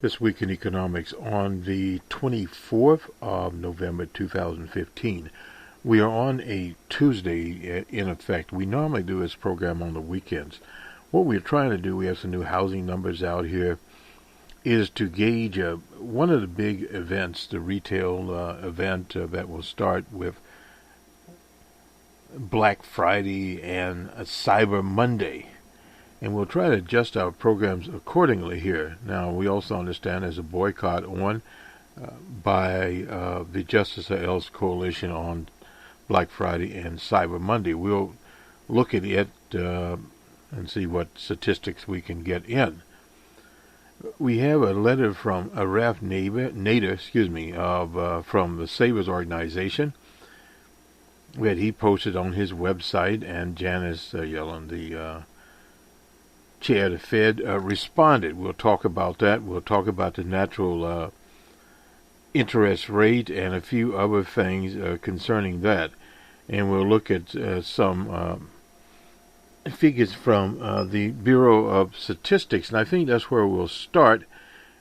This week in economics on the 24th of November 2015. We are on a Tuesday in effect. We normally do this program on the weekends. What we're trying to do, we have some new housing numbers out here, is to gauge one of the big events, the retail event that will start with Black Friday and Cyber Monday. And we'll try to adjust our programs accordingly here. Now, we also understand there's a boycott on by the activities.El's coalition on Black Friday and Cyber Monday. We'll look at it and see what statistics we can get in. We have a letter from Raf Nader, from the Savers Organization that he posted on his website, and Janice Yellen, the chair of the Fed, responded. We'll talk about that. We'll talk about the natural interest rate and a few other things concerning that. And we'll look at some figures from the Bureau of Statistics. And I think that's where we'll start.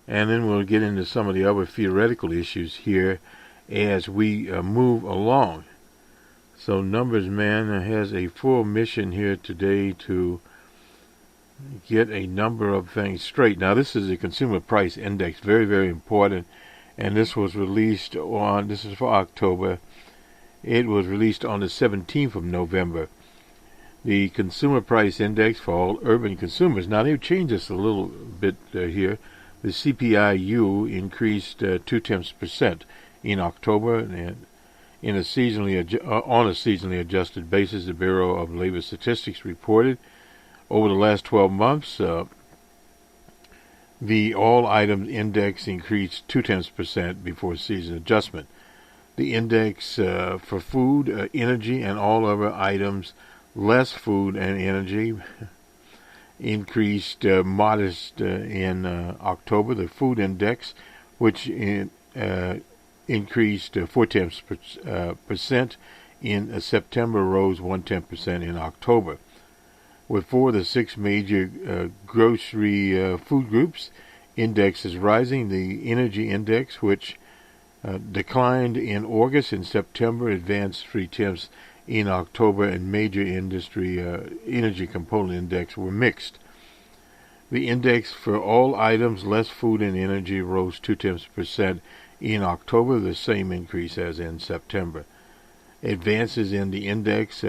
And then we'll get into some of the other theoretical issues here as we move along. So Numbers Man has a full mission here today to get a number of things straight. Now, this is a consumer price index, very, very important, and this was released on, this is for October, it was released on the 17th of November. The consumer price index for all urban consumers, now they've changed this a little bit here. The CPI-U increased 0.2% in October, and on a seasonally adjusted basis, the Bureau of Labor Statistics reported over the last 12 months, the all items index increased 0.2% before season adjustment. The index for food, energy, and all other items less food and energy increased modest in October. The food index, which increased 0.4% in September, rose 0.1% in October. With 4 of the 6 major grocery food groups, index is rising. The energy index, which declined in August and September, advanced 0.3 in October, and major industry energy component index were mixed. The index for all items less food and energy rose 0.2% in October, the same increase as in September. Advances in the index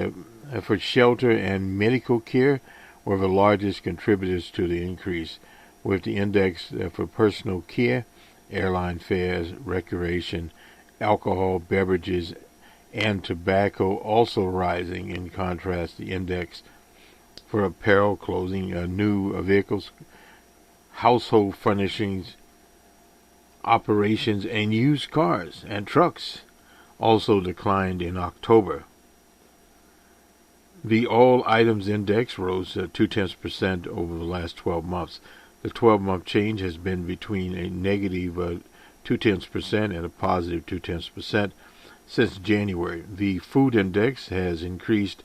for shelter and medical care were the largest contributors to the increase, with the index for personal care, airline fares, recreation, alcohol, beverages, and tobacco also rising. In contrast, the index for apparel, clothing, new vehicles, household furnishings, operations, and used cars and trucks also declined in October. The all items index rose 0.2% over the last 12 months. The 12-month change has been between a negative 0.2% and a positive 0.2% since January. The food index has increased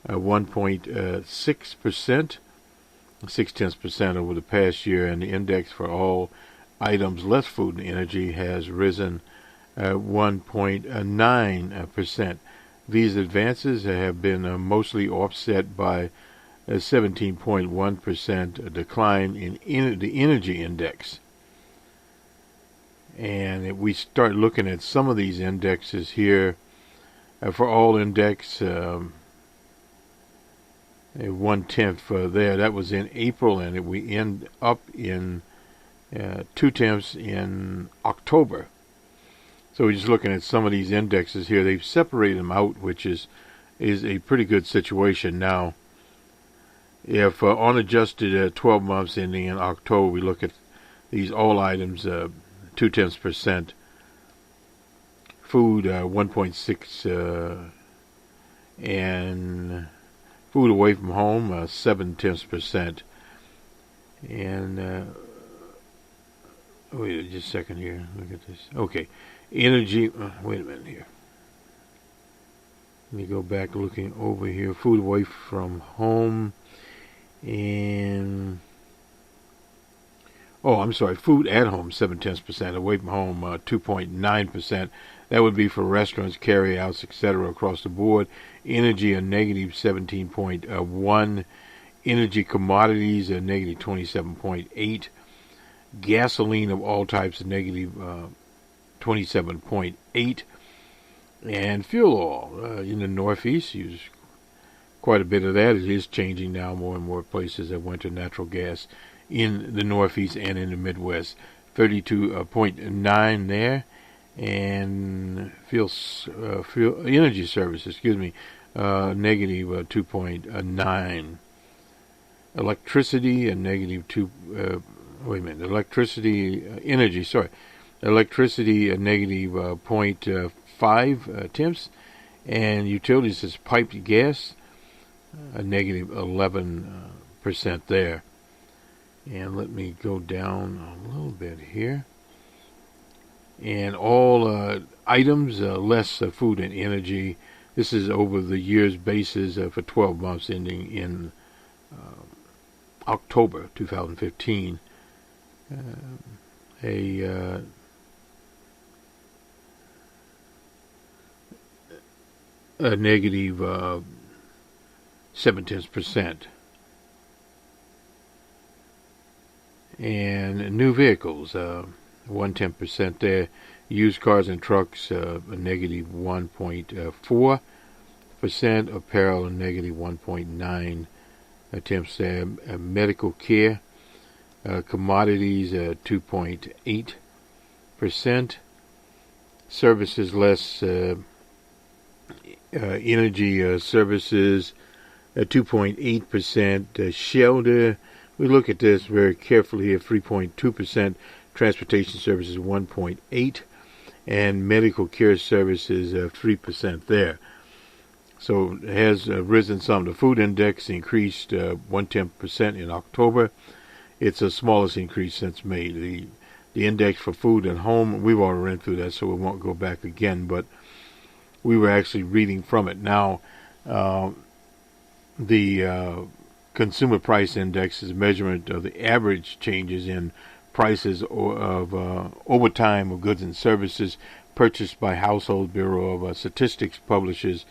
1.6%, 0.6% over the past year, and the index for all items less food and energy has risen 1.9%. These advances have been mostly offset by a 17.1% decline in the energy index. And if we start looking at some of these indexes here, for all index, 0.1 there, that was in April, and we end up in 0.2 in October. So we're just looking at some of these indexes here. They've separated them out, which is a pretty good situation. Now, if unadjusted 12 months ending in October, we look at these all items, 0.2%, food 1.6, and food away from home 0.7%. And wait just a second here. Look at this. Okay. Energy, wait a minute here. Let me go back looking over here. Food away from home, and Food at home 0.7%, away from home 2.9%. That would be for restaurants, carryouts, etc. across the board. Energy a negative 17.1. Energy commodities a negative 27.8. Gasoline of all types a negative 27.8. And fuel oil in the Northeast, use quite a bit of that. It is changing now. More and more places that went to natural gas in the Northeast and in the Midwest. 32.9 there. And fuel energy services, negative 2.9. Electricity a negative 2. Electricity a negative 0.5 temps, and utilities is piped gas a negative 11% there. And let me go down a little bit here. And all items less food and energy. This is over the year's basis for 12 months ending in October 2015. A negative 0.7%. And new vehicles 1.10% there. Used cars and trucks a negative 1.4%. Apparel a negative 1.9 attempts there. Medical care commodities 2.8%. Services less energy services 2.8%. Shelter, we look at this very carefully here, 3.2%. Transportation services 1.8%, and medical care services 3% there. So it has risen some. The food index increased 0.1% in October. It's the smallest increase since May. The index for food at home, we've already ran through that, so we won't go back again, but we were actually reading from it. Now, the consumer price index is a measurement of the average changes in prices of over time of goods and services purchased by Household Bureau of Statistics publishes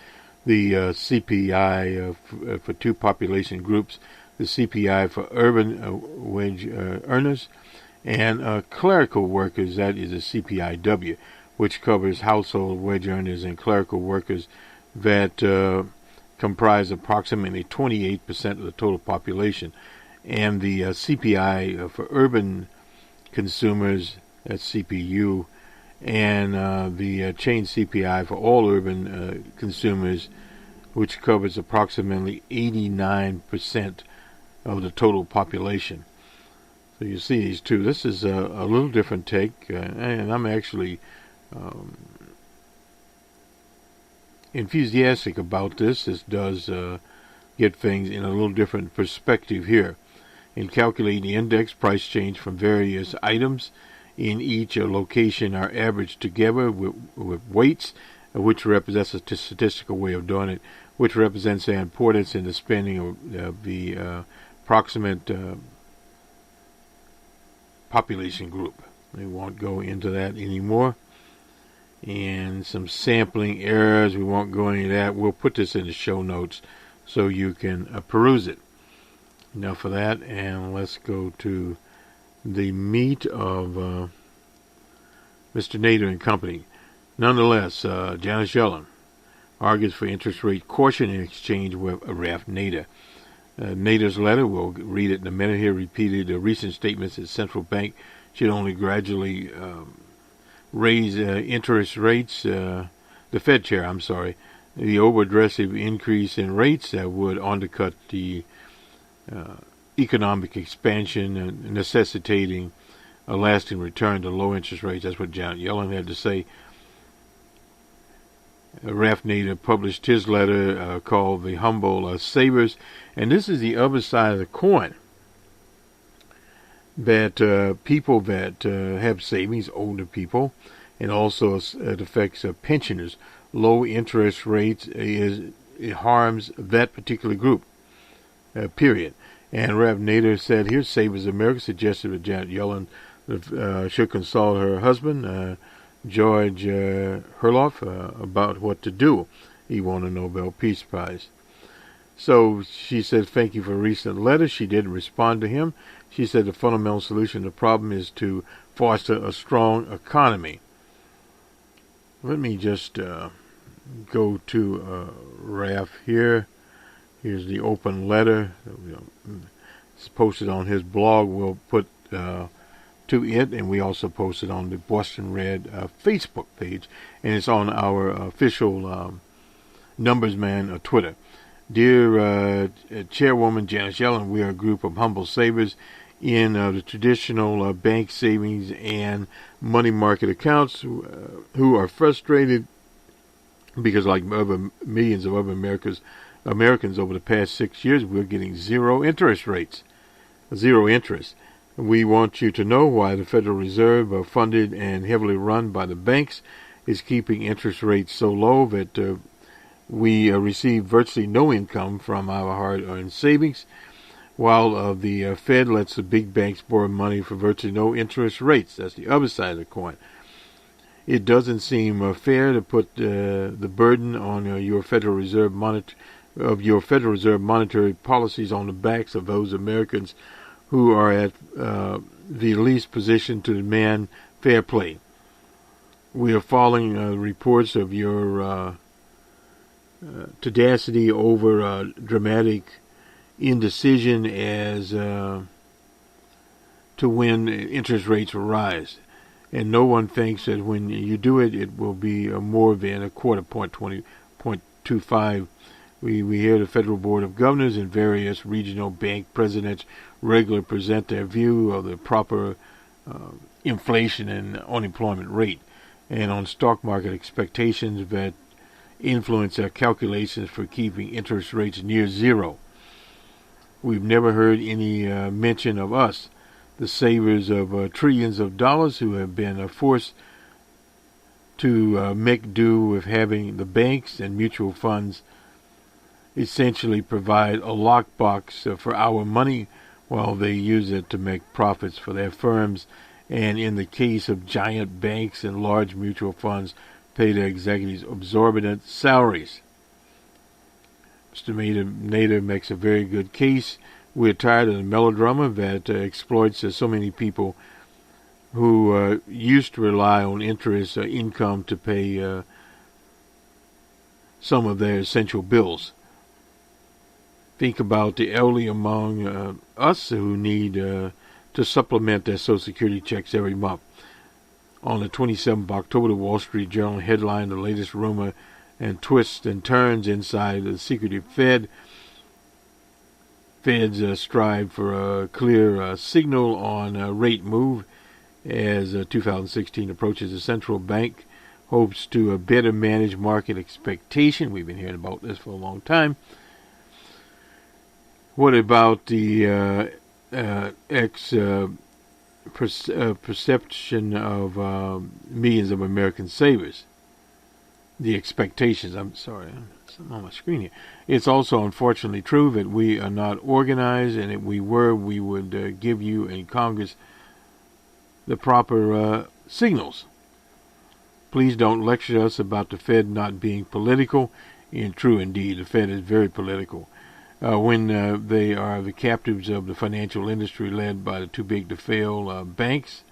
the CPI for two population groups, the CPI for urban wage earners and clerical workers, that is a CPIW, which covers household wage earners and clerical workers that comprise approximately 28% of the total population. And the CPI for urban consumers, that's CPU, and the chain CPI for all urban consumers, which covers approximately 89% of the total population. So you see these two. This is a little different take, and I'm actually enthusiastic about this. This does get things in a little different perspective here. In calculating the index, price change from various items in each location are averaged together with weights, which represents a statistical way of doing it, which represents the importance in the spending of the approximate population group. We won't go into that anymore. And some sampling errors, we won't go into that. We'll put this in the show notes so you can peruse it. Enough of that, and let's go to the meat of Mr. Nader and Company. Nonetheless, Janet Yellen argues for interest rate caution in exchange with Ralph Nader. Nader's letter, we'll read it in a minute here, repeated the recent statements that central bank should only gradually raise interest rates, the Fed chair, the over-aggressive increase in rates that would undercut the economic expansion and necessitating a lasting return to low interest rates. That's what Janet Yellen had to say. Ralph Nader published his letter called The Humble Savers, and this is the other side of the coin. That people that have savings, older people, and also it affects pensioners. Low interest rates it harms that particular group. Period. And Rev Nader said, "Here, Savers America suggested that Janet Yellen should consult her husband, George Herloff, about what to do. He won a Nobel Peace Prize." So she said, "Thank you for a recent letter." She didn't respond to him. She said the fundamental solution to the problem is to foster a strong economy. Let me just go to Raf here. Here's the open letter. It's posted on his blog. We'll put to it, and we also posted on the Bostonred Facebook page, and it's on our official Numbers Man Twitter. "Dear Chairwoman Janet Yellen, we are a group of humble savers in the traditional bank savings and money market accounts who are frustrated because, like millions of other Americans over the past 6 years, we're getting zero interest rates. Zero interest. We want you to know why the Federal Reserve, funded and heavily run by the banks, is keeping interest rates so low that we receive virtually no income from our hard-earned savings, while the Fed lets the big banks borrow money for virtually no interest rates." That's the other side of the coin. "It doesn't seem fair to put the burden on your Federal Reserve monetary policies on the backs of those Americans who are at the least position to demand fair play. We are following reports of your tenacity over dramatic indecision as to when interest rates will rise. And no one thinks that when you do it, it will be more than a quarter point, 20.25. We hear the Federal Board of Governors and various regional bank presidents regularly present their view of the proper inflation and unemployment rate, and on stock market expectations that influence our calculations for keeping interest rates near zero. We've never heard any mention of us, the savers of trillions of dollars who have been forced to make do with having the banks and mutual funds essentially provide a lockbox for our money while they use it to make profits for their firms, and in the case of giant banks and large mutual funds, pay their executives exorbitant salaries." Mr. Nader makes a very good case. "We're tired of the melodrama that exploits so many people who used to rely on interest income to pay some of their essential bills. Think about the elderly among us who need to supplement their Social Security checks every month." On the 27th of October, the Wall Street Journal headlined the latest rumor and twists and turns inside the secretive Fed. Feds strive for a clear signal on rate move as 2016 approaches. The central bank hopes to better manage market expectation. We've been hearing about this for a long time. What about the perception of millions of American savers? The expectations, I'm sorry, something on my screen here. "It's also unfortunately true that we are not organized, and if we were, we would give you in Congress the proper signals. Please don't lecture us about the Fed not being political." And true indeed, the Fed is very political. When they are the captives of the financial industry led by the too-big-to-fail banks,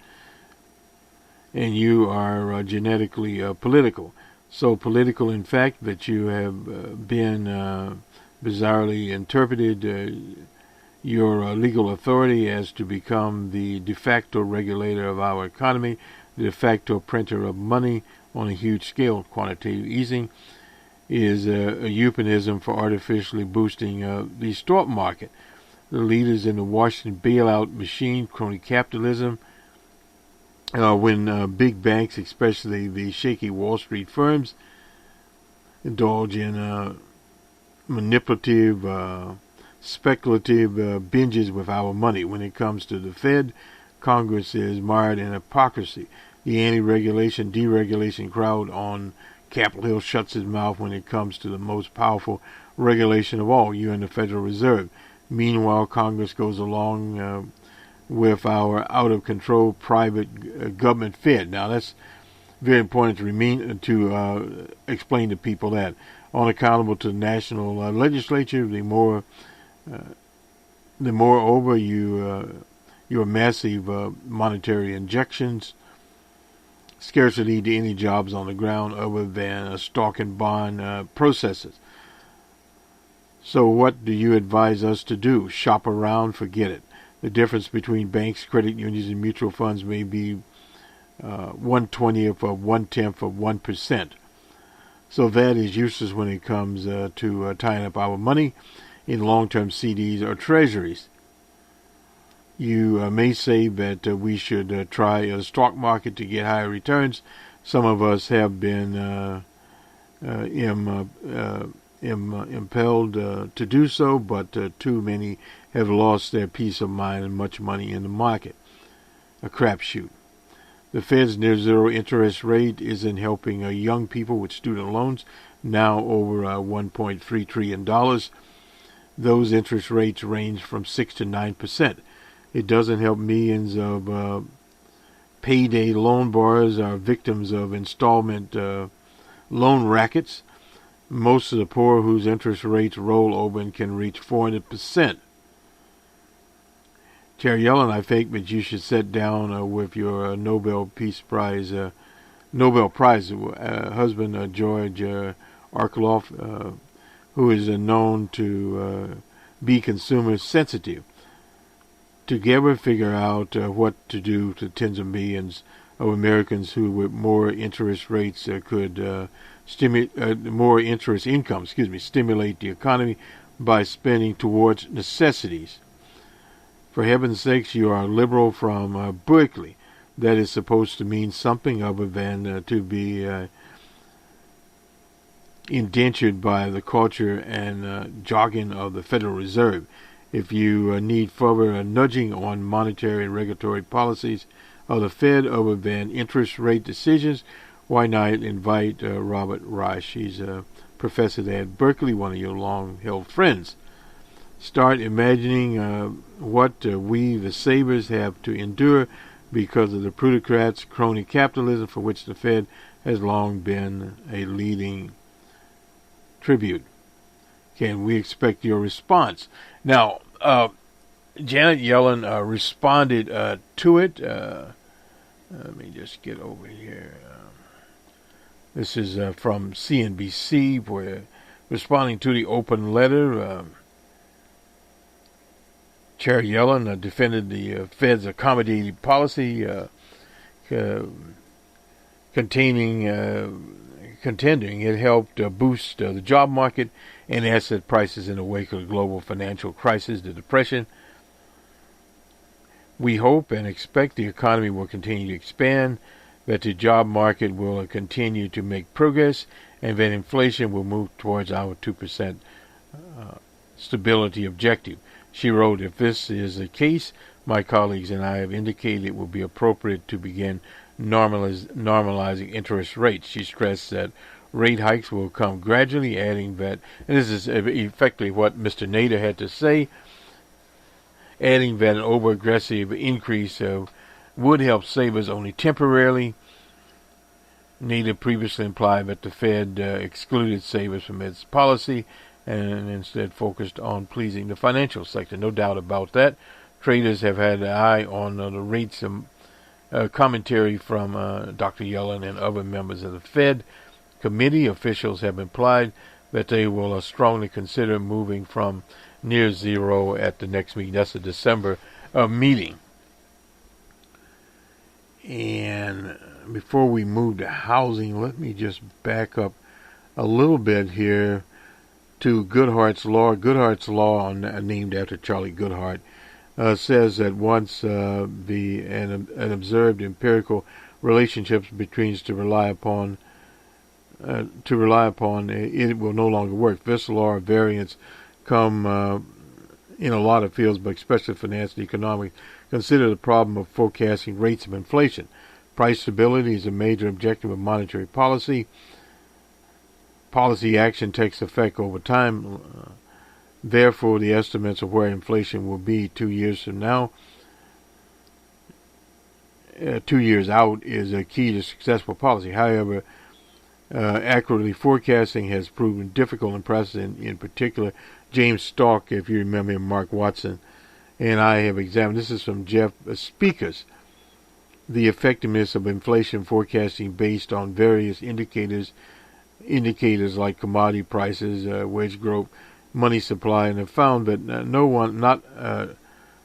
and you are genetically political. So political, in fact, that you have been bizarrely interpreted your legal authority as to become the de facto regulator of our economy, the de facto printer of money on a huge scale. Quantitative easing is a euphemism for artificially boosting the stock market. The leaders in the Washington bailout machine, crony capitalism, when big banks, especially the shaky Wall Street firms, indulge in manipulative, speculative binges with our money. When it comes to the Fed, Congress is mired in hypocrisy. The anti-regulation, deregulation crowd on Capitol Hill shuts its mouth when it comes to the most powerful regulation of all, you and the Federal Reserve. Meanwhile, Congress goes along with our out-of-control private government Fed. Now, that's very important to explain to people that unaccountable to the national legislature, the moreover your massive monetary injections scarcely lead to any jobs on the ground other than stock and bond processes. So what do you advise us to do? Shop around? Forget it. The difference between banks, credit unions, and mutual funds may be 1/20th of 1/10th of 1%. So that is useless when it comes to tying up our money in long-term CDs or treasuries. You may say that we should try a stock market to get higher returns. Some of us have been impelled to do so, but too many have lost their peace of mind and much money in the market. A crapshoot. The Fed's near-zero interest rate isn't helping young people with student loans, now over $1.3 trillion. Those interest rates range from 6 to 9%. It doesn't help millions of payday loan borrowers are victims of installment loan rackets. Most of the poor whose interest rates roll over and can reach 400%. Chair Yellen, I think that you should sit down with your Nobel Prize husband, George Arkeloff, who is known to be consumer sensitive. Together, figure out what to do to tens of millions of Americans who, with more interest rates, stimulate the economy by spending towards necessities. For heaven's sakes, you are a liberal from Berkeley. That is supposed to mean something other than to be indentured by the culture and jargon of the Federal Reserve. If you need further nudging on monetary and regulatory policies of the Fed other than interest rate decisions, why not invite Robert Reich? He's a professor there at Berkeley, one of your long-held friends. Start imagining what we, the savers, have to endure because of the plutocrats, crony capitalism, for which the Fed has long been a leading tribute. Can we expect your response? Now, Janet Yellen responded to it. Let me just get over here. This is from CNBC, where responding to the open letter, Chair Yellen defended the Fed's accommodating policy, contending it helped boost the job market and asset prices in the wake of the global financial crisis, the Depression. We hope and expect the economy will continue to expand, that the job market will continue to make progress, and that inflation will move towards our 2% stability objective. She wrote, if this is the case, my colleagues and I have indicated it will be appropriate to begin normalizing interest rates. She stressed that rate hikes will come gradually, adding that, and this is effectively what Mr. Nader had to say, adding that an over-aggressive increase would help savers only temporarily. Nader previously implied that the Fed excluded savers from its policy and instead focused on pleasing the financial sector. No doubt about that. Traders have had an eye on the rates. Commentary from Dr. Yellen and other members of the Fed committee. Officials have implied that they will strongly consider moving from near zero at the next meeting. That's the December meeting. And before we move to housing, let me just back up a little bit here to Goodhart's Law. Goodhart's Law, named after Charlie Goodhart, says that once an observed empirical relationships between to rely upon, it will no longer work. This law of variance come in a lot of fields, but especially finance and economics. Consider the problem of forecasting rates of inflation. Price stability is a major objective of monetary policy. Policy action takes effect over time. Therefore, the estimates of where inflation will be 2 years from now, 2 years out, is a key to successful policy. However, accurately forecasting has proven difficult in precedent. In particular, James Stark, if you remember him, Mark Watson, and I have examined, this is from Jeff Speakers, the effectiveness of inflation forecasting based on various indicators like commodity prices, wage growth, money supply, and have found that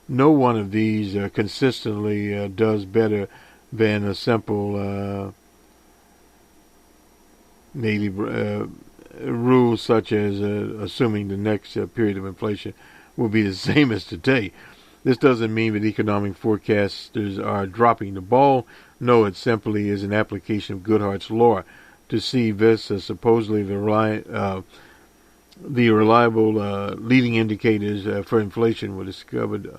no one of these consistently does better than a simple rule such as assuming the next period of inflation will be the same as today. This doesn't mean that economic forecasters are dropping the ball. No, it simply is an application of Goodhart's law. To see this, supposedly the reliable leading indicators for inflation were discovered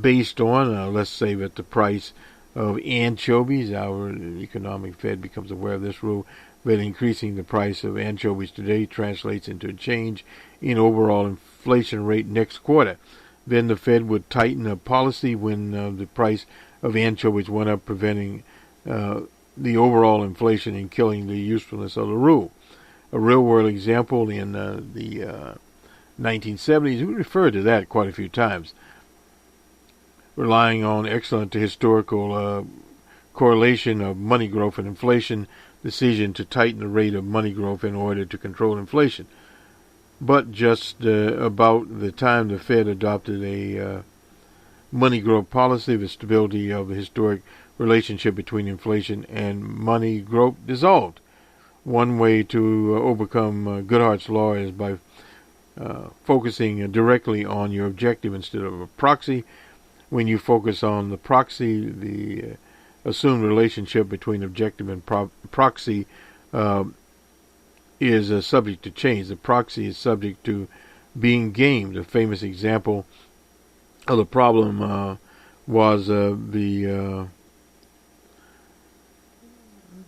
based on, let's say that the price of anchovies, our economic Fed becomes aware of this rule, that increasing the price of anchovies today translates into a change in overall inflation rate next quarter. Then the Fed would tighten a policy when the price of anchovies went up, preventing the overall inflation and killing the usefulness of the rule. A real-world example in the 1970s, we referred to that quite a few times, relying on excellent historical correlation of money growth and inflation, decision to tighten the rate of money growth in order to control inflation. But just about the time the Fed adopted a money growth policy, the stability of the historic relationship between inflation and money growth dissolved. One way to overcome Goodhart's law is by focusing directly on your objective instead of a proxy. When you focus on the proxy, the assumed relationship between objective and proxy is subject to change. The proxy is subject to being gamed. A famous example of the problem was the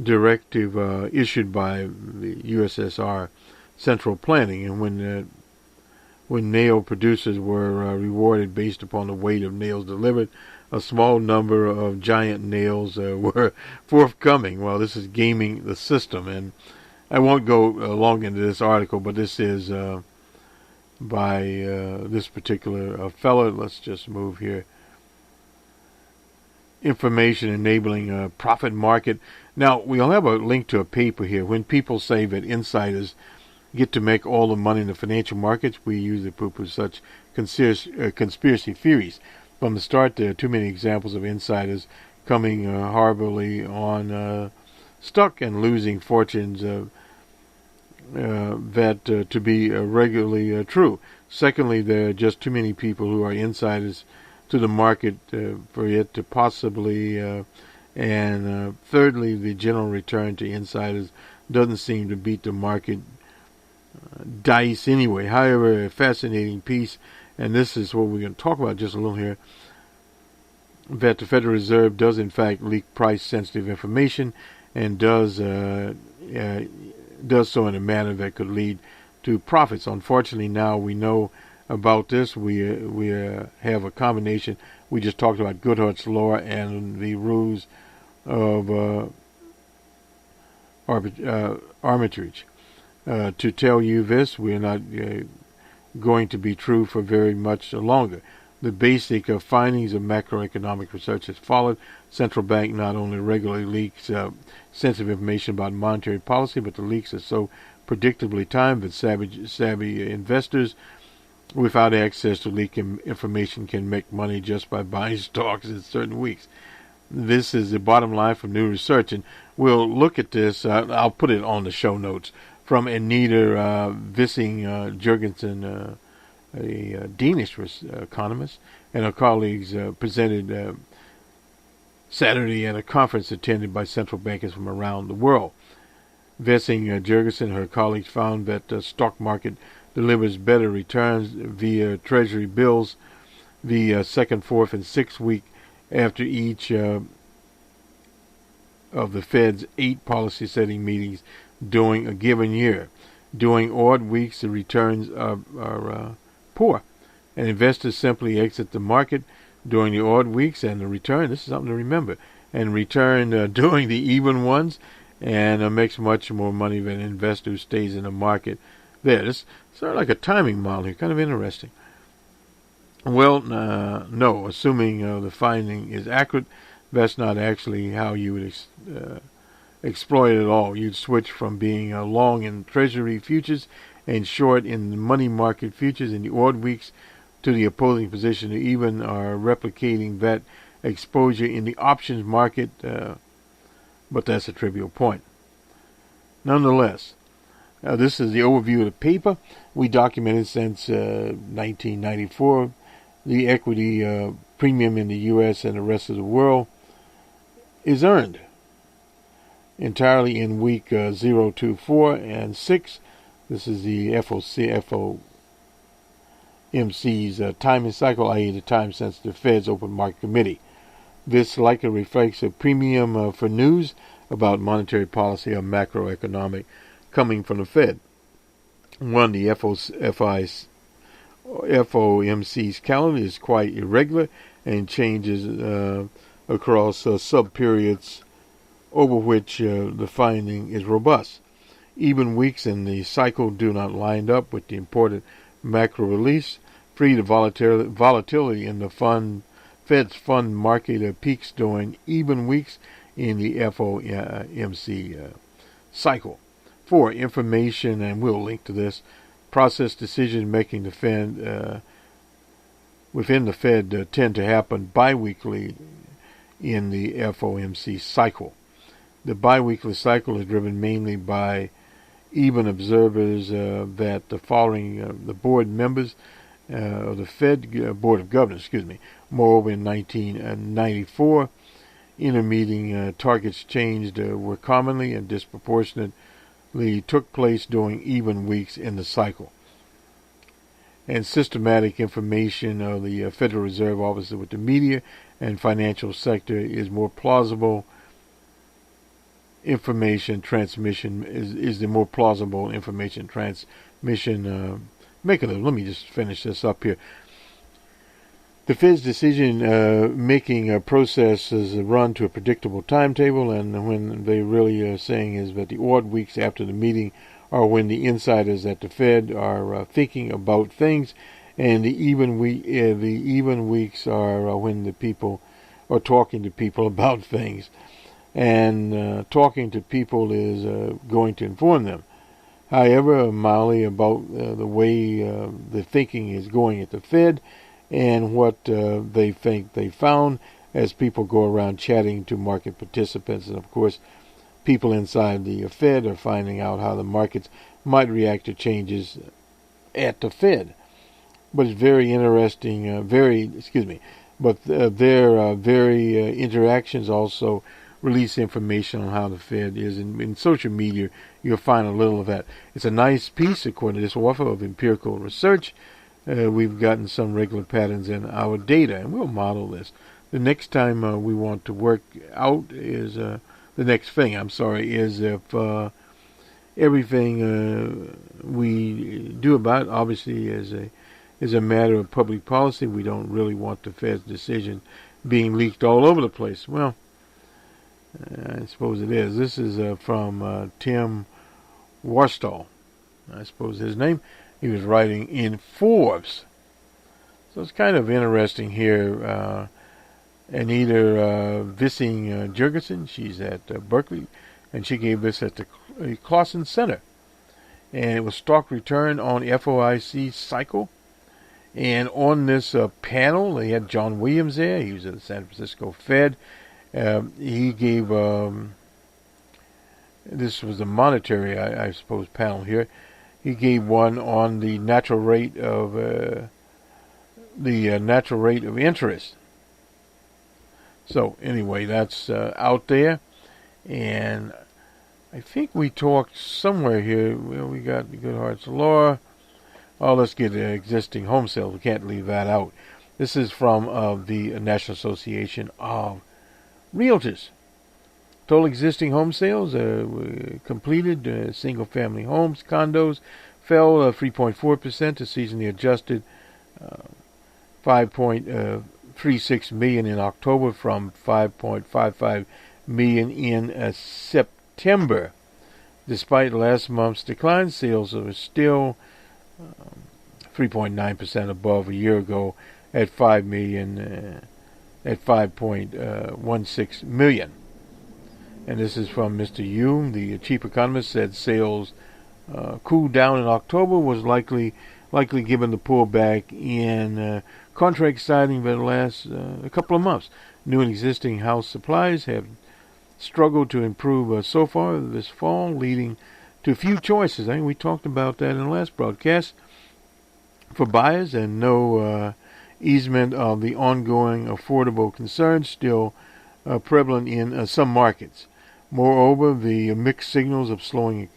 directive issued by the USSR Central Planning, and when nail producers were rewarded based upon the weight of nails delivered, a small number of giant nails were forthcoming. Well, this is gaming the system, and I won't go long into this article, but this is by this particular fellow. Let's just move here. Information enabling a profit market. Now, we'll have a link to a paper here. When people say that insiders get to make all the money in the financial markets, we usually poo-poo such conspiracy theories. From the start, there are too many examples of insiders coming horribly on stuck and losing fortunes that to be regularly true. Secondly, there are just too many people who are insiders to the market for it to possibly, and thirdly, the general return to insiders doesn't seem to beat the market dice anyway. However, a fascinating piece, and this is what we're going to talk about just a little here, that the Federal Reserve does in fact leak price-sensitive information and does so in a manner that could lead to profits. Unfortunately, now we know about this. We have a combination. We just talked about Goodhart's law and the rules of arbitrage. To tell you this, we're not going to be true for very much longer. The basic findings of macroeconomic research has followed. Central bank not only regularly leaks sensitive information about monetary policy, but the leaks are so predictably timed that savvy investors without access to leak information can make money just by buying stocks in certain weeks. This is the bottom line from new research, and we'll look at this. I'll put it on the show notes from Anita Vissing-Jurgensen, a Danish economist, and her colleagues presented Saturday at a conference attended by central bankers from around the world. Vissing-Jurgensen and her colleagues found that the stock market delivers better returns via treasury bills the second, fourth, and sixth week after each of the Fed's 8 policy-setting meetings during a given year. During odd weeks, the returns are poor, and investors simply exit the market during the odd weeks, and the return, this is something to remember, and return during the even ones, and makes much more money than an investor who stays in the market there. It's sort of like a timing model here, kind of interesting. Well, no, assuming the finding is accurate, that's not actually how you would exploit it at all. You'd switch from being long in Treasury futures and short in money market futures in the odd weeks to the opposing position, or even are replicating that exposure in the options market, but that's a trivial point. Nonetheless, this is the overview of the paper. We documented since 1994 the equity premium in the U.S. and the rest of the world is earned entirely in week 0, 2, 4, and 6. This is the FOMC's timing cycle, i.e. the time since the Fed's Open Market Committee. This likely reflects a premium for news about monetary policy or macroeconomic coming from the Fed. One, the FOMC's calendar is quite irregular and changes across sub-periods over which the finding is robust. Even weeks in the cycle do not line up with the important macro release. Free the volatility in the Fed's fund market peaks during even weeks in the FOMC cycle. 4, information, and we'll link to this, process decision-making within the Fed tend to happen biweekly in the FOMC cycle. The biweekly cycle is driven mainly by even observers that the following the board members of the Fed Board of Governors, Moreover, in 1994, intermeeting targets changed were commonly and disproportionately took place during even weeks in the cycle. And systematic information of the Federal Reserve Officer with the media and financial sector is more plausible. Information transmission is the more plausible information transmission mechanism. Let me just finish this up here. The Fed's decision-making process is run to a predictable timetable, and when they really are saying is that the odd weeks after the meeting are when the insiders at the Fed are thinking about things, and the even weeks are when the people are talking to people about things, and talking to people is going to inform them. However, mildly about the way the thinking is going at the Fed, and what they think they found as people go around chatting to market participants. And of course, people inside the Fed are finding out how the markets might react to changes at the Fed. But it's very interesting, their very interactions also release information on how the Fed is. In social media, you'll find a little of that. It's a nice piece, according to this author, of empirical research. We've gotten some regular patterns in our data, and we'll model this. The next time we want to work out is the next thing. Is if everything we do about it, obviously is a matter of public policy. We don't really want the Fed's decision being leaked all over the place. Well, I suppose it is. This is from Tim Warstall, I suppose his name. He was writing in Forbes. So it's kind of interesting here. Anita Vissing-Jurgensen, she's at Berkeley, and she gave this at the Clausen Center. And it was stock return on FOIC cycle. And on this panel, they had John Williams there. He was at the San Francisco Fed. He gave, this was the monetary, I suppose, panel here. He gave one on the natural rate of interest. So anyway, that's out there, and I think we talked somewhere here. Well, we got the Good Hearts of Laura. Oh, let's get existing home sales. We can't leave that out. This is from the National Association of Realtors. Total existing home sales completed, single-family homes, condos, fell 3.4% to seasonally adjusted 5.36 million in October from 5.55 million in September. Despite last month's decline, sales are still 3.9% above a year ago at 5.16 million. And this is from Mr. Yu, the chief economist, said sales cooled down in October, was likely given the pullback in contract signing for the last a couple of months. New and existing house supplies have struggled to improve so far this fall, leading to few choices. I think we talked about that in the last broadcast for buyers, and no easement of the ongoing affordable concerns still prevalent in some markets. Moreover, the mixed signals of slowing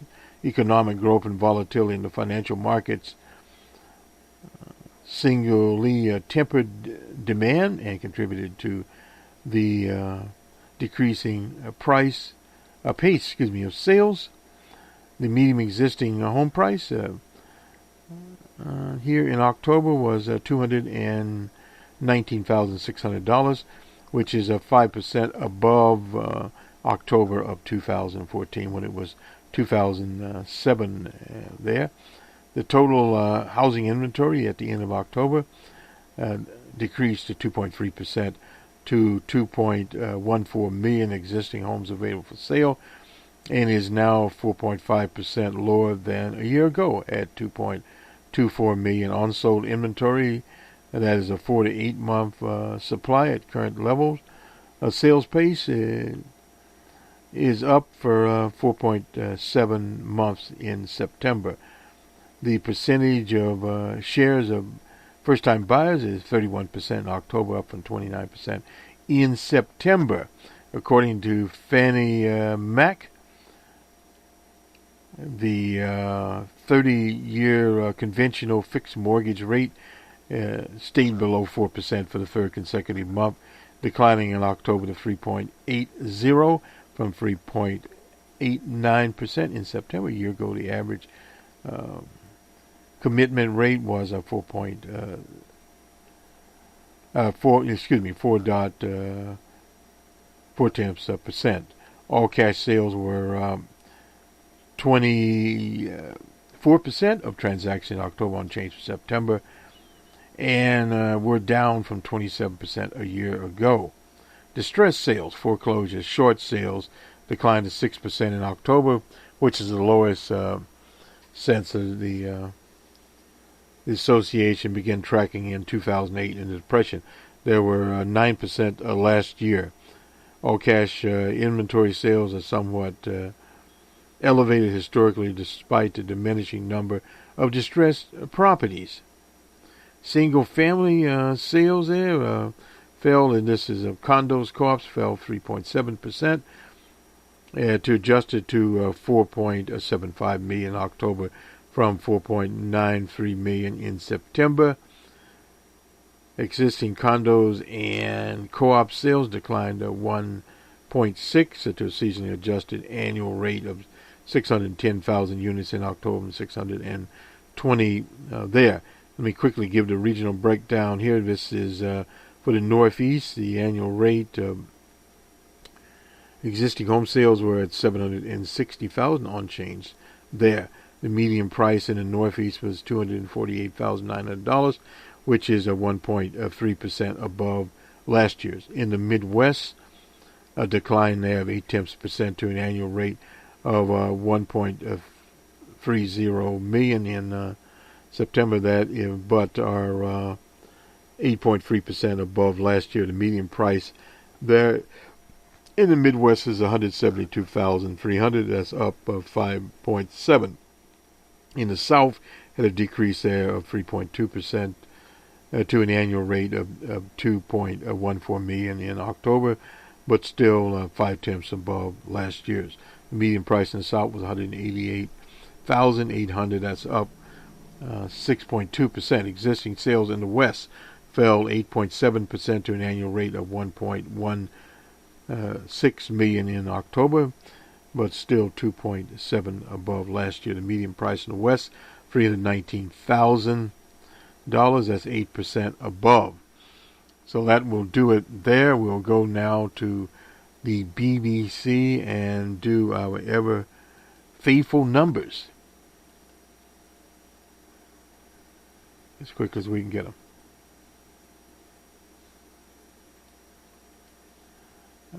economic growth and volatility in the financial markets singularly tempered demand and contributed to the decreasing pace of sales. The median existing home price here in October was $219,600, which is 5% above October of 2014, when it was 2007 there. The total housing inventory at the end of October decreased to 2.3% to 2.14 million existing homes available for sale, and is now 4.5% lower than a year ago at 2.24 million. Unsold inventory, that is a 4 to 8 month supply at current levels. Sales pace is up for 4.7 months in September. The percentage of shares of first-time buyers is 31% in October, up from 29% in September. According to Fannie Mac, the 30-year conventional fixed mortgage rate stayed below 4% for the third consecutive month, declining in October to 3.80 from 3.89% in September. A year ago, the average commitment rate was 4.4%. All cash sales were 24% of transactions in October, unchanged from September, and were down from 27% a year ago. Distressed sales, foreclosures, short sales declined to 6% in October, which is the lowest since the association began tracking in 2008 in the Depression. There were 9% last year. All cash inventory sales are somewhat elevated historically, despite the diminishing number of distressed properties. Single-family sales there fell, and this is of condos, co-ops, fell 3.7% to adjusted to 4.75 million in October from 4.93 million in September. Existing condos and co-op sales declined 1.6 to a seasonally adjusted annual rate of 610,000 units in October and 620 there. Let me quickly give the regional breakdown here. This is for the Northeast. The annual rate of existing home sales were at 760,000, unchanged there. The median price in the Northeast was $248,900, which is a 1.3% above last year's. In the Midwest, a decline there of 0.8% to an annual rate of 1.30 million in September, but are 8.3% above last year. The median price there in the Midwest is $172,300. That's up 5.7%. In the South, had a decrease there of 3.2% to an annual rate of 2.14 million in October, but still 0.5 above last year's. The median price in the South was $188,800. That's up 6.2%. Existing sales in the West fell 8.7% to an annual rate of 1.1 6 million in October, but still 2.7 above last year. The median price in the West, $319,000. That's 8% above. So that will do it there. We'll go now to the BBC and do our ever faithful numbers as quick as we can get them.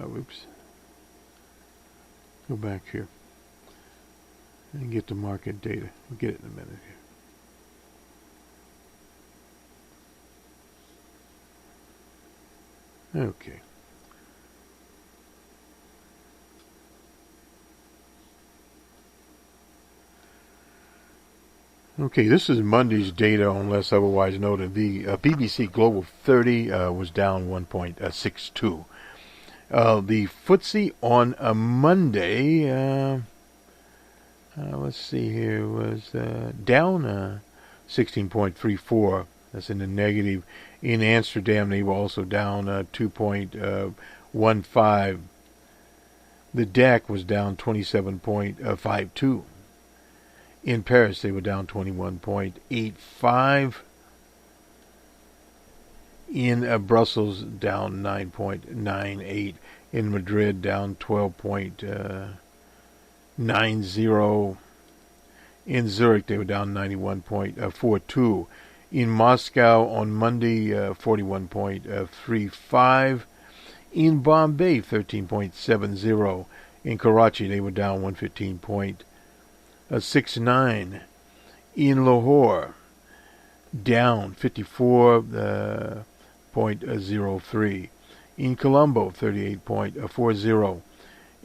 Oops. Go back here and get the market data. We'll get it in a minute here. Okay. Okay, this is Monday's data, unless otherwise noted. The BBC Global 30 was down 1.62. The FTSE on a Monday, let's see here, was down 16.34. That's in the negative. In Amsterdam, they were also down 2.15. The DAC was down 27.52. In Paris, they were down 21.85. In Brussels, down 9.98. In Madrid, down 12.90. In Zurich, they were down 91.42. In Moscow on Monday, 41.35. In Bombay, 13.70. In Karachi, they were down 115.69. In Lahore, down 54.03. In Colombo, 38.40.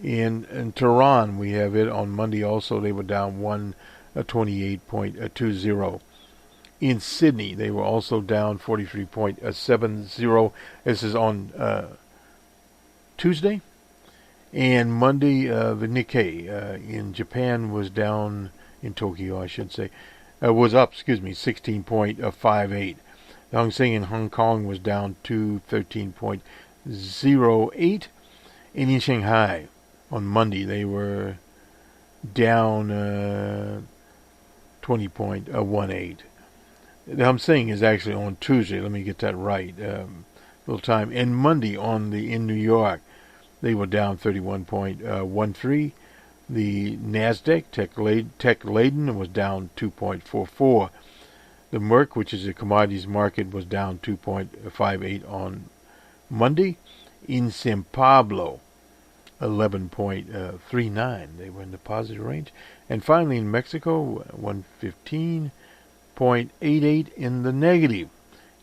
In Tehran, we have it on Monday also, they were down 128.20. In Sydney, they were also down 43.70. This is on Tuesday. And Monday, the Nikkei in Japan was down, in Tokyo I should say, was up, 16.58. The Hang Seng in Hong Kong was down to 13.08. And in Shanghai, on Monday, they were down 20.18. The Hang Seng is actually on Tuesday. Let me get that right. Little time. And Monday in New York, they were down 31.13. The Nasdaq tech laden was down 2.44. The Merc, which is a commodities market, was down 2.58 on Monday. In San Pablo, 11.39. They were in the positive range. And finally in Mexico, 115.88 in the negative.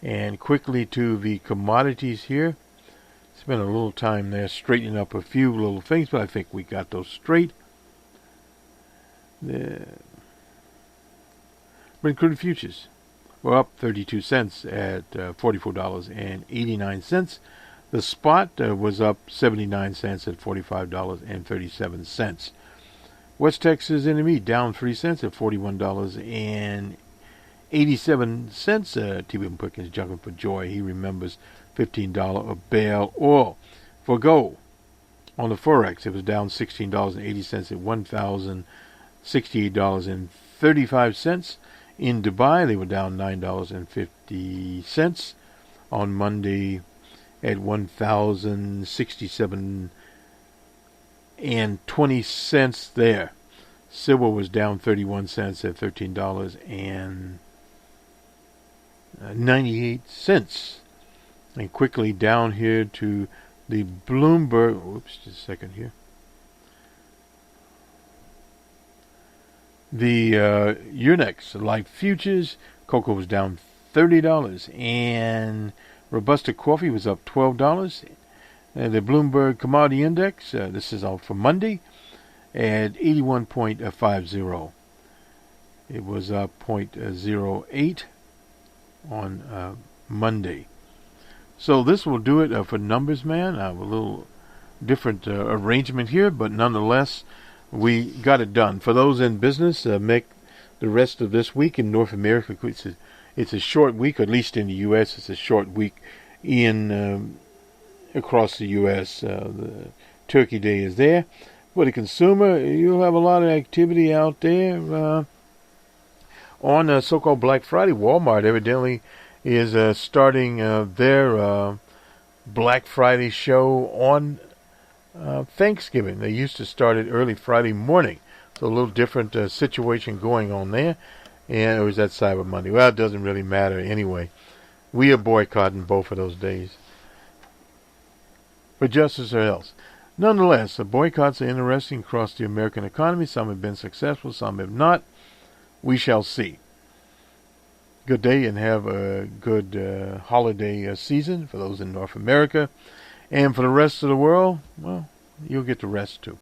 And quickly to the commodities here. Spent a little time there straightening up a few little things, but I think we got those straight. Brent crude futures were up 32 cents at $44.89. The spot was up 79 cents at $45.37. West Texas NME down 3 cents at $41.87. T.B. Perkins jumping for joy. He remembers $15 a barrel oil. For gold, on the Forex, it was down $16.80 at $1,068.35. In Dubai, they were down $9.50 on Monday at $1,067.20 there. Silver was down 31 cents at $13.98. And quickly down here to the Bloomberg. Whoops, just a second here. The Euronext Life Futures, cocoa was down $30, and Robusta coffee was up $12. The Bloomberg Commodity Index, this is all for Monday, at 81.50. It was up 0.08 on Monday. So this will do it for Numbers Man. I have a little different arrangement here, but nonetheless, we got it done. For those in business, make the rest of this week in North America. It's a short week, at least in the U.S. It's a short week in across the U.S. The Turkey Day is there. For the consumer, you'll have a lot of activity out there. On so-called Black Friday, Walmart evidently is starting their Black Friday show on Thanksgiving. They used to start it early Friday morning. So a little different situation going on there. And it was that Cyber Monday. Well, it doesn't really matter anyway. We are boycotting both of those days. For justice or else. Nonetheless, the boycotts are interesting across the American economy. Some have been successful, some have not. We shall see. Good day and have a good holiday season for those in North America. And for the rest of the world, well, you'll get the rest too.